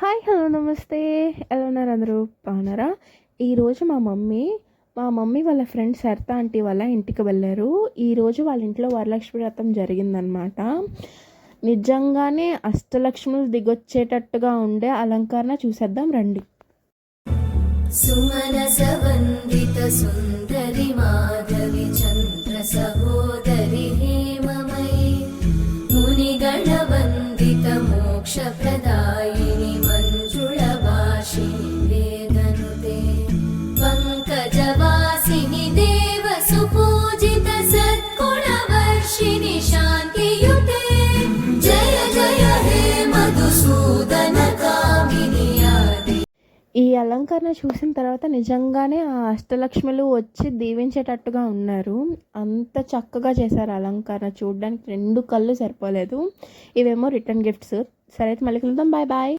Hi hello నమస్తే. ఎలా ఉన్నారు అందరూ? బాగున్నారా? ఈరోజు మా మమ్మీ వాళ్ళ ఫ్రెండ్ సరిత ఆంటీ వాళ్ళ ఇంటికి వెళ్ళారు. ఈరోజు వాళ్ళ ఇంట్లో వరలక్ష్మి వ్రతం జరిగిందనమాట. నిజంగానే అష్టలక్ష్ములు దిగొచ్చేటట్టుగా ఉండే అలంకరణ చూసేద్దాం రండి. సుమనస వందిత సుందరి మాధవి చంద్ర సహోదరి హేమమయీ మునిగణ వందిత మోక్ష ప్రదాయిని మంజుళ భాషిని వేదనుతే పంకజవాసిని దేవ సుపూజిత సద్గుణ వర్షిణి శాంతియుతే జయ జయ హే మధుసూదన కామిని ఆది. ఈ అలంకరణ చూసిన తర్వాత నిజంగానే ఆ అష్టలక్ష్ములు వచ్చి దీవించేటట్టుగా ఉన్నారు. అంత చక్కగా చేశారు అలంకరణ. చూడడానికి 2 కళ్ళు సరిపోలేదు. ఇవేమో రిటర్న్ గిఫ్ట్స్. సరే అయితే మళ్ళీ కలుద్దాం. Bye bye.